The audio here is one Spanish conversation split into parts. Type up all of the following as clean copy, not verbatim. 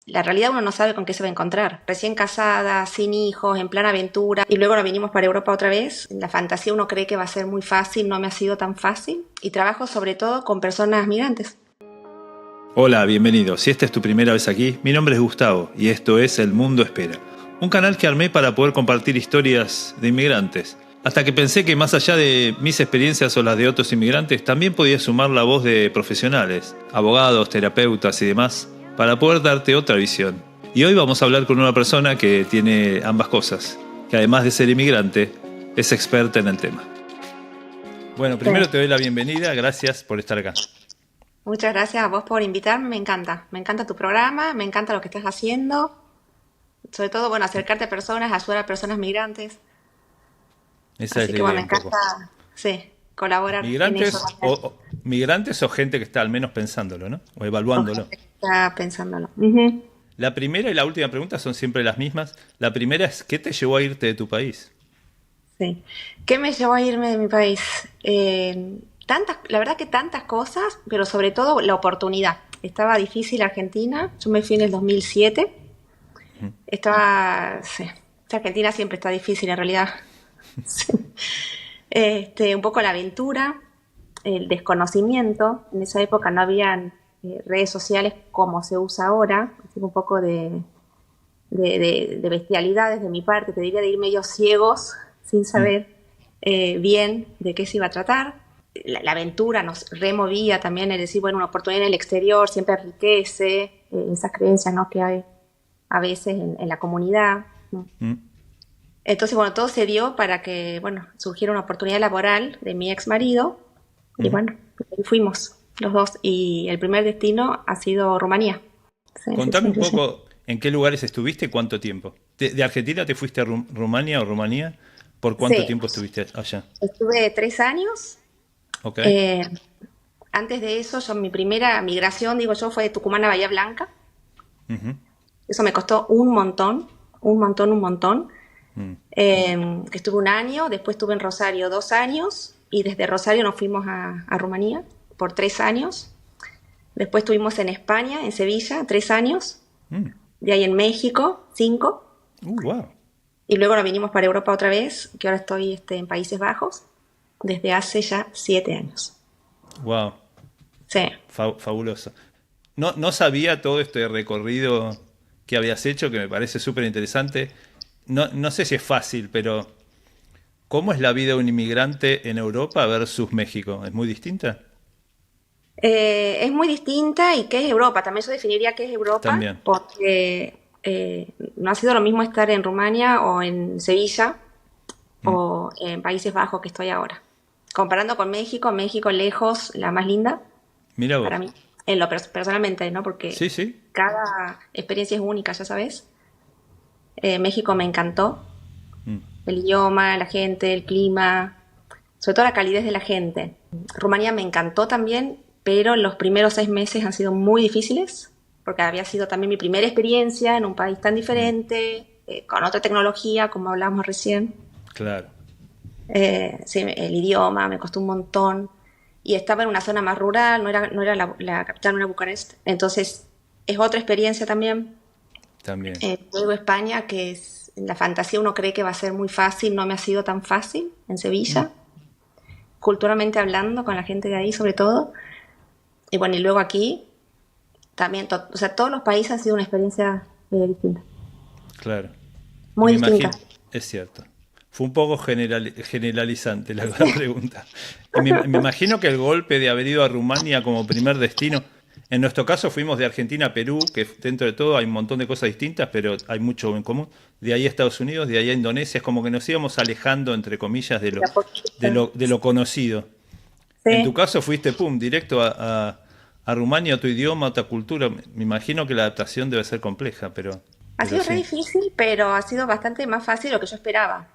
la realidad uno no sabe con qué se va a encontrar. Recién casada, sin hijos, en plan aventura, y luego nos vinimos para Europa otra vez. La fantasía uno cree que va a ser muy fácil, no me ha sido tan fácil. Y trabajo sobre todo con personas migrantes. Hola, bienvenido. Si esta es tu primera vez aquí, mi nombre es Gustavo y esto es El Mundo Espera, un canal que armé para poder compartir historias de inmigrantes. Hasta que pensé que más allá de mis experiencias o las de otros inmigrantes, también podía sumar la voz de profesionales, abogados, terapeutas y demás, para poder darte otra visión. Y hoy vamos a hablar con una persona que tiene ambas cosas, que además de ser inmigrante, es experta en el tema. Bueno, primero te doy la bienvenida, gracias por estar acá. Muchas gracias a vos por invitarme, me encanta. Me encanta tu programa, me encanta lo que estás haciendo. Sobre todo, bueno, acercarte a personas, ayudar a personas migrantes. Esa es Así la que bueno, idea me un poco. encanta, sí, colaborar en eso Migrantes también. migrantes o gente que está al menos pensándolo, ¿no? O O evaluándolo. gente que está pensándolo. Ujú. La primera y la última pregunta son siempre las mismas. La primera es, ¿qué te llevó a irte de tu país? Sí. ¿Qué me llevó a irme de mi país? La verdad que tantas cosas, pero sobre todo la oportunidad. Estaba difícil Argentina, yo me fui en el 2007. Sí, Argentina siempre está difícil en realidad. Sí. Un poco la aventura, el desconocimiento. En esa época no habían redes sociales como se usa ahora, así que un poco de bestialidades de mi parte, te diría de ir medio ciegos sin Mm, saber bien de qué se iba a tratar. La aventura nos removía también, es decir, bueno, una oportunidad en el exterior siempre enriquece esas creencias, ¿no?, que hay a veces en la comunidad, ¿no? mm, Entonces, bueno, todo se dio para que, bueno, surgiera una oportunidad laboral de mi ex marido y mm. bueno, ahí fuimos los dos y el primer destino ha sido Rumanía. Sí, sí, Contame sí, un sí, sí. poco en qué lugares estuviste y cuánto tiempo. ¿De Argentina te fuiste a Rumania o Rumanía? ¿Por cuánto Sí, tiempo estuviste allá? estuve 3 años. ¿Ok? Eh, Antes de eso, mi primera migración, digo yo, fue de Tucumán a Bahía Blanca. Ujú, Eso me costó un montón, un montón, un montón. mm. Estuve un año, después estuve en Rosario 2 años y desde Rosario nos fuimos a Rumanía por 3 años. Después estuvimos en España, en Sevilla, 3 años. Mm. De ahí en México, 5. Wow. Y luego nos vinimos para Europa otra vez, que ahora estoy en Países Bajos, desde hace ya 7 años. Wow. Sí. Fabuloso. No sabía todo este recorrido que habías hecho, que me parece súper interesante. No sé si es fácil, pero ¿cómo es la vida de un inmigrante en Europa versus México? ¿Es muy distinta? Es muy distinta y qué es Europa. También yo definiría qué es Europa También. porque no ha sido lo mismo estar en Rumania o en Sevilla Mm. o en Países Bajos que estoy ahora. Comparando con México, México lejos, la más linda Mira para vos. mí, en lo personalmente, ¿no? Porque Sí, sí. cada experiencia es única, ya sabes. México me encantó, Mm. el idioma, la gente, el clima, sobre todo la calidez de la gente. Rumanía me encantó también, pero los primeros 6 meses han sido muy difíciles, porque había sido también mi primera experiencia en un país tan Mm. diferente, con otra tecnología, como hablábamos recién. Claro. Sí, el idioma me costó un montón. Y estaba en una zona más rural, no era la capital, no era Bucarest. Entonces, es otra experiencia también. También. Luego España, que es la fantasía, uno cree que va a ser muy fácil, no me ha sido tan fácil en Mm. Sevilla, culturalmente hablando, con la gente de ahí sobre todo. Y bueno, y luego aquí también, o sea, todos los países han sido una experiencia distinta, Claro. Y muy me distinta. imagino, es cierto. Fue un poco generalizante la pregunta. Y me imagino que el golpe de haber ido a Rumania como primer destino, en nuestro caso fuimos de Argentina a Perú, que dentro de todo hay un montón de cosas distintas, pero hay mucho en común. De ahí a Estados Unidos, de ahí a Indonesia, es como que nos íbamos alejando, entre comillas, de De lo, a poquito. de lo conocido. En tu Sí, caso fuiste, pum, directo a Rumania, a tu idioma, a tu cultura. Me imagino que la adaptación debe ser compleja, ha pero sido re sí. difícil, pero ha sido bastante más fácil de lo que yo esperaba.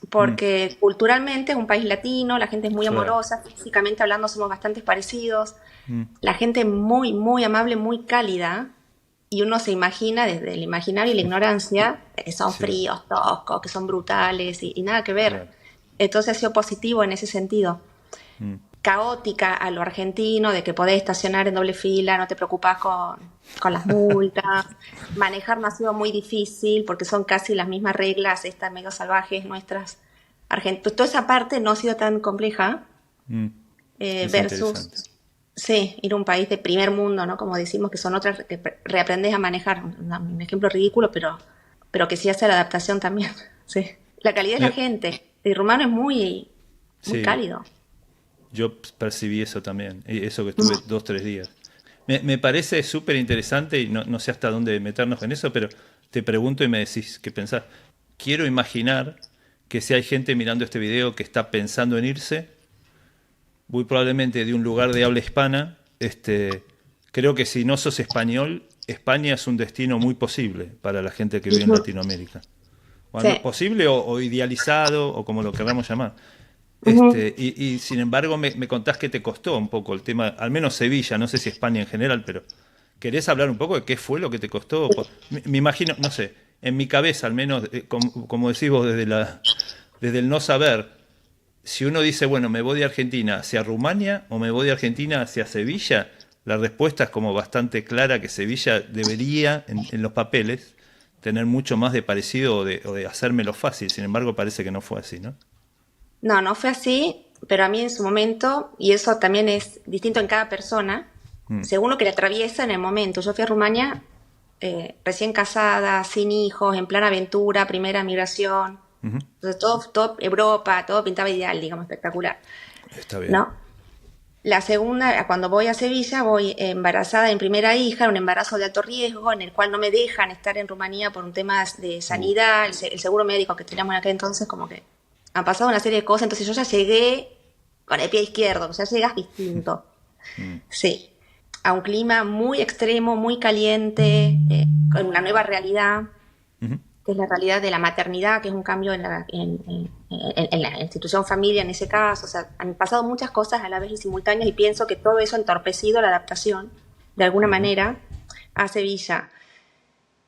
Mm, Porque culturalmente es un país latino, la gente es muy claro. amorosa, físicamente hablando somos bastante parecidos, Mm, la gente muy, muy amable, muy cálida, y uno se imagina desde el imaginario y la ignorancia que son sí, fríos, toscos, que son brutales y nada que ver. claro. Entonces ha sido positivo en ese sentido. caótica a lo argentino, de que podés estacionar en doble fila, no te preocupás con las multas. Manejar no ha sido muy difícil porque son casi las mismas reglas, estas medio salvajes nuestras. Toda esa parte no ha sido tan compleja Mm, es versus, interesante. sí, ir a un país de primer mundo, ¿no? Como decimos, que son otras que reaprendes a manejar. Un ejemplo ridículo, pero que sí hace la adaptación también. Sí. La calidad de la Me- gente. El rumano es muy, muy sí, cálido. yo percibí eso también, y eso que estuve 2, 3 días. Me parece súper interesante y no sé hasta dónde meternos en eso, pero te pregunto y me decís qué pensás. Quiero imaginar que si hay gente mirando este video que está pensando en irse, muy probablemente de un lugar de habla hispana, creo que si no sos español, España es un destino muy posible para la gente que vive en Ujú. Latinoamérica. Sí. Bueno, posible o idealizado o como lo queramos llamar. Ujú. Y sin embargo me contás que te costó un poco el tema, al menos Sevilla, no sé si España en general, pero ¿querés hablar un poco de qué fue lo que te costó? Me imagino, no sé, en mi cabeza al menos, como decís vos desde el no saber, si uno dice, bueno, me voy de Argentina hacia Rumania o me voy de Argentina hacia Sevilla, la respuesta es como bastante clara que Sevilla debería, en los papeles, tener mucho más de parecido o de hacérmelo fácil. Sin embargo, parece que no fue así, ¿no? No, no fue así, pero a mí en su momento, y eso también es distinto en cada persona, Mm, según lo que le atraviesa en el momento. Yo fui a Rumania recién casada, sin hijos, en plan aventura, primera migración. ujú. Entonces todo Europa, todo pintaba ideal, digamos, espectacular, Está bien. ¿no? La segunda, cuando voy a Sevilla, voy embarazada en primera hija, un embarazo de alto riesgo, en el cual no me dejan estar en Rumanía por un tema de Uh, sanidad, el seguro médico que teníamos en aquel entonces, como que han pasado una serie de cosas, entonces yo ya llegué con el pie izquierdo, o sea, llegas distinto, mm, sí, a un clima muy extremo, muy caliente, con una nueva realidad, ujú. que es la realidad de la maternidad, que es un cambio en la institución familia en ese caso. O sea, han pasado muchas cosas a la vez y simultáneas y pienso que todo eso ha entorpecido la adaptación, de alguna Ujú. manera, a Sevilla.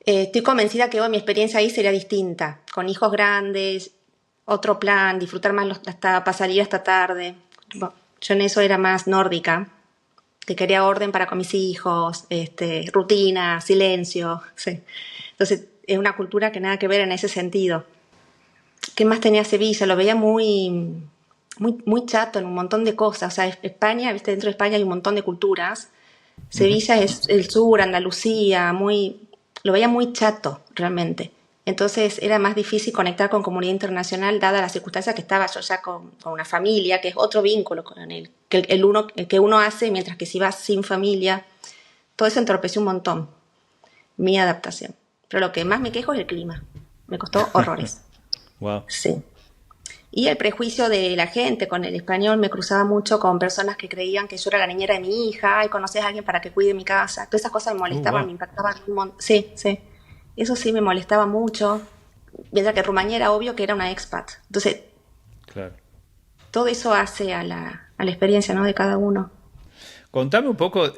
Estoy convencida que hoy mi experiencia ahí sería distinta, con hijos grandes, otro plan, disfrutar más hasta salir hasta tarde. Bueno, yo en eso era más nórdica, que quería orden para con mis hijos, rutina, silencio. Sí. Entonces, es una cultura que nada que ver en ese sentido. ¿Qué más tenía Sevilla? Lo veía muy chato en un montón de cosas. O sea, España, viste, dentro de España hay un montón de culturas. Ujú. Sevilla es el sur, Andalucía, lo veía muy chato realmente. Entonces era más difícil conectar con comunidad internacional dada la circunstancia que estaba yo ya con una familia, que es otro vínculo con el que uno hace, mientras que si vas sin familia, todo eso entorpeció un montón mi adaptación. Pero lo que más me quejo es el clima. Me costó horrores. Wow. Sí. Y el prejuicio de la gente con el español me cruzaba mucho con personas que creían que yo era la niñera de mi hija y conocías a alguien para que cuide mi casa. Todas esas cosas me molestaban, Wow. me impactaban un montón. Sí, sí. Eso sí me molestaba mucho. Mientras que Rumania era obvio que era una expat. Entonces, Claro. todo eso hace a la experiencia, ¿no? De cada uno. Contame un poco,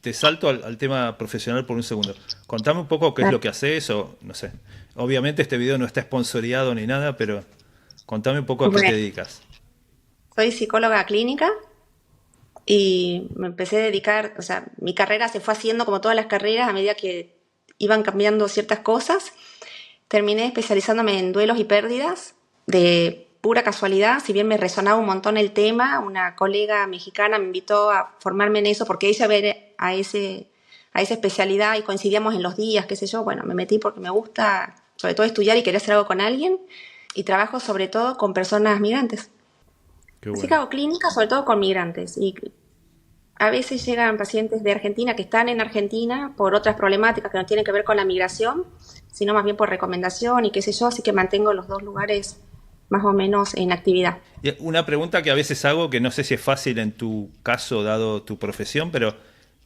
te salto al tema profesional por un segundo. Contame un poco qué es Claro. lo que haces o no sé. Obviamente este video no está sponsoreado ni nada, pero contame un poco a qué te Bueno, dedicas. soy psicóloga clínica y me empecé a dedicar, o sea, mi carrera se fue haciendo como todas las carreras a medida que iban cambiando ciertas cosas. Terminé especializándome en duelos y pérdidas de pura casualidad, si bien me resonaba un montón el tema, una colega mexicana me invitó a formarme en eso porque ella ver a esa especialidad y coincidíamos en los días, qué sé yo, bueno, me metí porque me gusta sobre todo estudiar y quería hacer algo con alguien y trabajo sobre todo con personas migrantes. Qué Así que bueno. hago clínica sobre todo con migrantes y a veces llegan pacientes de Argentina que están en Argentina por otras problemáticas que no tienen que ver con la migración, sino más bien por recomendación y qué sé yo, así que mantengo los dos lugares más o menos en actividad. Y una pregunta que a veces hago, que no sé si es fácil en tu caso, dado tu profesión, pero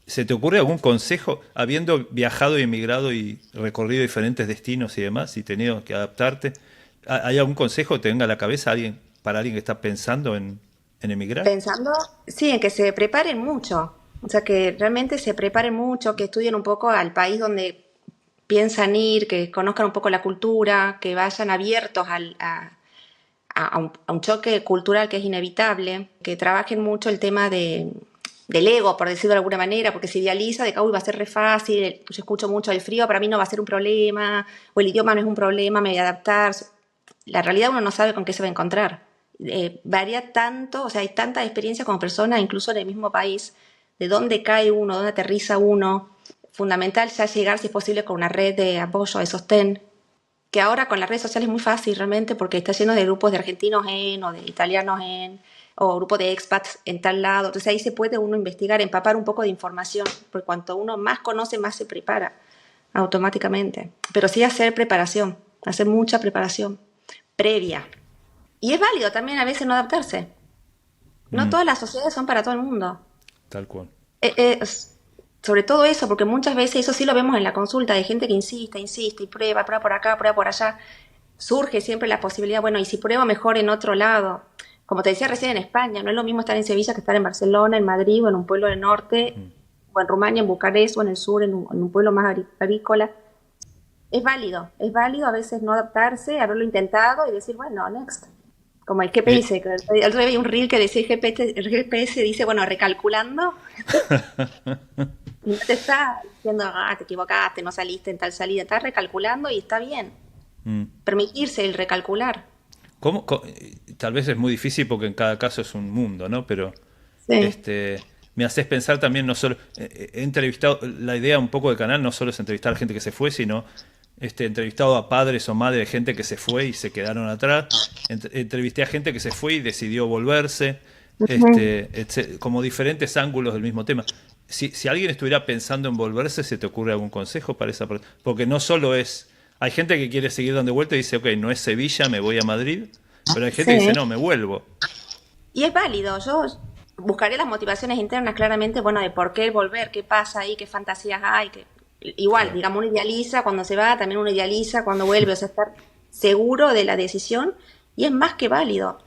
¿se te ocurre algún consejo, habiendo viajado y emigrado y recorrido diferentes destinos y demás, y tenido que adaptarte? ¿Hay algún consejo que te venga a la cabeza para alguien que está pensando en emigrar? Pensando, sí, en que se preparen mucho, o sea, que realmente se preparen mucho, que estudien un poco al país donde piensan ir, que conozcan un poco la cultura, que vayan abiertos a un choque cultural que es inevitable, que trabajen mucho el tema del ego, por decirlo de alguna manera, porque se idealiza de que uy, va a ser re fácil, yo escucho mucho el frío, para mí no va a ser un problema, o el idioma no es un problema, me voy a adaptar. La realidad uno no sabe con qué se va a encontrar. Varía tanto, o sea, hay tantas experiencias como persona, incluso en el mismo país, de dónde cae uno, dónde aterriza uno. Fundamental ya llegar, si es posible, con una red de apoyo, de sostén, que ahora con las redes sociales es muy fácil realmente porque está lleno de grupos de argentinos o de italianos o grupos de expats en tal lado. Entonces ahí se puede uno investigar, empapar un poco de información, porque cuanto uno más conoce, más se prepara automáticamente. Pero sí hacer preparación, hacer mucha preparación previa. Y es válido también a veces no adaptarse. No Mm, todas las sociedades son para todo el mundo. tal cual. Eh, eh, Sobre todo eso, porque muchas veces eso sí lo vemos en la consulta, de gente que insiste, insiste y prueba por acá, prueba por allá. Surge siempre la posibilidad, bueno, y si pruebo mejor en otro lado. Como te decía recién, en España, no es lo mismo estar en Sevilla que estar en Barcelona, en Madrid o en un pueblo del norte, o en Rumania, en Bucarest o en el sur, en un pueblo más agrícola. Es válido a veces no adaptarse, haberlo intentado y decir, bueno, next. Como el Eh, GPS, que el otro día vi un reel que decía el GPS dice, bueno, recalculando, y no te está diciendo, te equivocaste, no saliste en tal salida, estás recalculando y está bien. mm. Permitirse el recalcular. Tal vez es muy difícil porque en cada caso es un mundo, ¿no? Pero Sí. este, me haces pensar también, no solo, he entrevistado, la idea un poco del canal no solo es entrevistar a gente que se fue, sino he entrevistado a padres o madres de gente que se fue y se quedaron atrás. Entrevisté a gente que se fue y decidió volverse, Ujú. como diferentes ángulos del mismo tema. Si alguien estuviera pensando en volverse, ¿se te ocurre algún consejo para esa persona? Porque no solo es... Hay gente que quiere seguir dando vuelta y dice, ok, no es Sevilla, me voy a Madrid. Pero hay gente que dice, Sí. no, me vuelvo. Y es válido. Yo buscaré las motivaciones internas claramente, bueno, de por qué volver, qué pasa ahí, qué fantasías hay. Igual, Claro. digamos, uno idealiza cuando se va, también uno idealiza cuando vuelve, o sea, estar seguro de la decisión y es más que válido.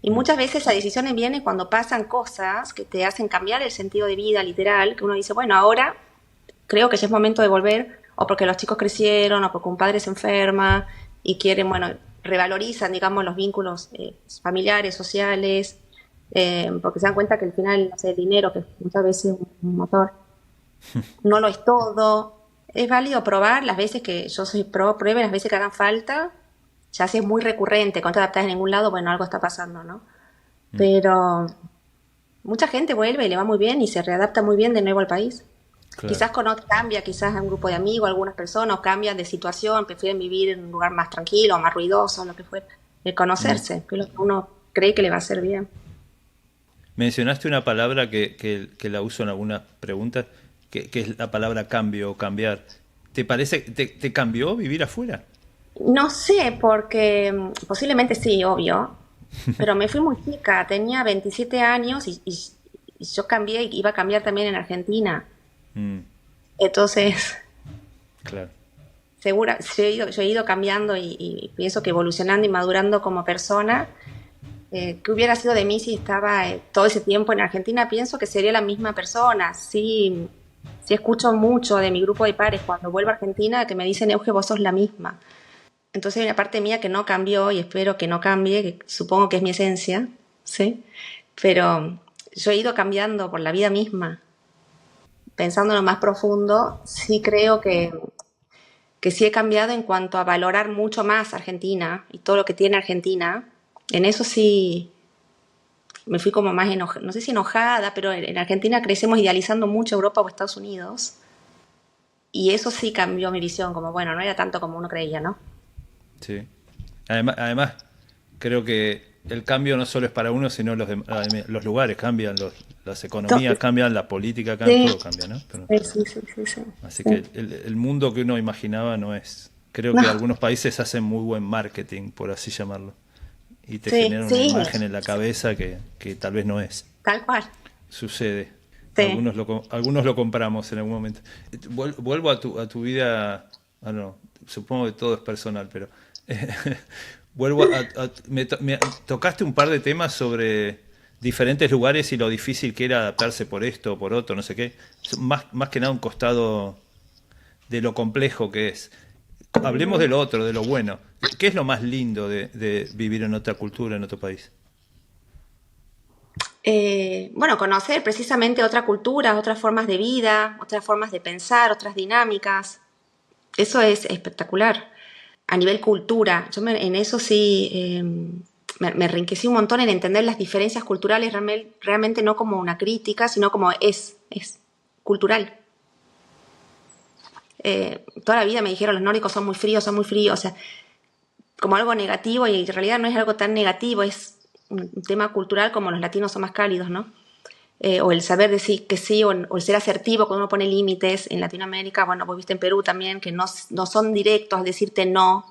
Y Mm, muchas veces esa decisión viene cuando pasan cosas que te hacen cambiar el sentido de vida, literal, que uno dice, bueno, ahora creo que ya es momento de volver, o porque los chicos crecieron, o porque un padre se enferma y quieren, bueno, revalorizan, digamos, los vínculos familiares, sociales, porque se dan cuenta que al final, no sé, el dinero, que muchas veces es un motor, no lo es todo. Es válido probar las veces que yo soy pro, pruebe las veces que hagan falta, ya si es muy recurrente, cuando te adaptas en ningún lado, bueno, algo está pasando, ¿no? mm, Pero mucha gente vuelve y le va muy bien y se readapta muy bien de nuevo al país. claro. Quizás cambia, quizás a un grupo de amigos, algunas personas, o cambian de situación, prefieren vivir en un lugar más tranquilo, más ruidoso, lo que fuera. El Mm. conocerse, que es lo que uno cree que le va a hacer bien. Mencionaste una palabra que la uso en algunas preguntas, que es la palabra cambio o cambiar. ¿Te parece, te cambió vivir afuera? No sé, porque posiblemente sí, obvio, pero me fui muy chica, tenía 27 años y yo cambié, y iba a cambiar también en Argentina. Mm, Entonces, claro. segura, yo he ido cambiando y pienso que evolucionando y madurando como persona. ¿Qué hubiera sido de mí si estaba todo ese tiempo en Argentina? Pienso que sería la misma persona. Sí, sí escucho mucho de mi grupo de pares cuando vuelvo a Argentina que me dicen, Euge, vos sos la misma. Entonces hay una parte mía que no cambió y espero que no cambie, que supongo que es mi esencia, ¿sí? Pero yo he ido cambiando por la vida misma. Pensando en lo más profundo, sí creo que sí he cambiado en cuanto a valorar mucho más Argentina y todo lo que tiene Argentina. En eso sí me fui como más enojada, no sé si enojada, pero en Argentina crecemos idealizando mucho Europa o Estados Unidos. Y eso sí cambió mi visión, como bueno, no era tanto como uno creía, ¿no? Sí. Además, creo que el cambio no solo es para uno, sino los lugares cambian, las economías Entonces, cambian, la política cambia, sí, todo cambia, ¿no? Pero, sí, sí, sí, sí, así sí. que el mundo que uno imaginaba no es. Creo que No, algunos países hacen muy buen marketing, por así llamarlo, y te sí, generan una sí, imagen en la cabeza que tal vez no es. tal cual. Sucede. Sí. Algunos lo compramos en algún momento. Vuelvo a tu vida. Ah, no, supongo que todo es personal, pero vuelvo me tocaste un par de temas sobre diferentes lugares y lo difícil que era adaptarse por esto o por otro, no sé qué. Más que nada un costado de lo complejo que es. Hablemos de lo otro, de lo bueno. ¿Qué es lo más lindo de vivir en otra cultura, en otro país? Bueno, conocer precisamente otra cultura, otras formas de vida, otras formas de pensar, otras dinámicas. Eso es espectacular. A nivel cultura, en eso sí me enriquecí un montón en entender las diferencias culturales realmente no como una crítica, sino como es cultural. Toda la vida me dijeron los nórdicos son muy fríos, o sea, como algo negativo y en realidad no es algo tan negativo, es un tema cultural como los latinos son más cálidos, ¿no? O el saber decir que sí, o el ser asertivo cuando uno pone límites en Latinoamérica, bueno, vos viste en Perú también, que no son directos al decirte no,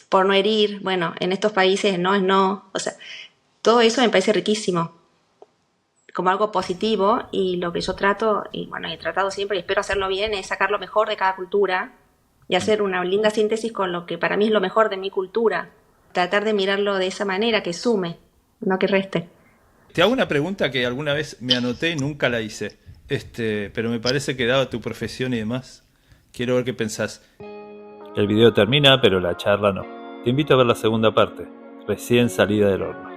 por no herir, bueno, en estos países no es no, o sea, todo eso me parece riquísimo, como algo positivo y lo que yo trato, y bueno, he tratado siempre y espero hacerlo bien, es sacar lo mejor de cada cultura y hacer una linda síntesis con lo que para mí es lo mejor de mi cultura, tratar de mirarlo de esa manera, que sume, no que reste. Te hago una pregunta que alguna vez me anoté y nunca la hice. Pero me parece que dada tu profesión y demás, quiero ver qué pensás. El video termina, pero la charla no. Te invito a ver la segunda parte, recién salida del horno.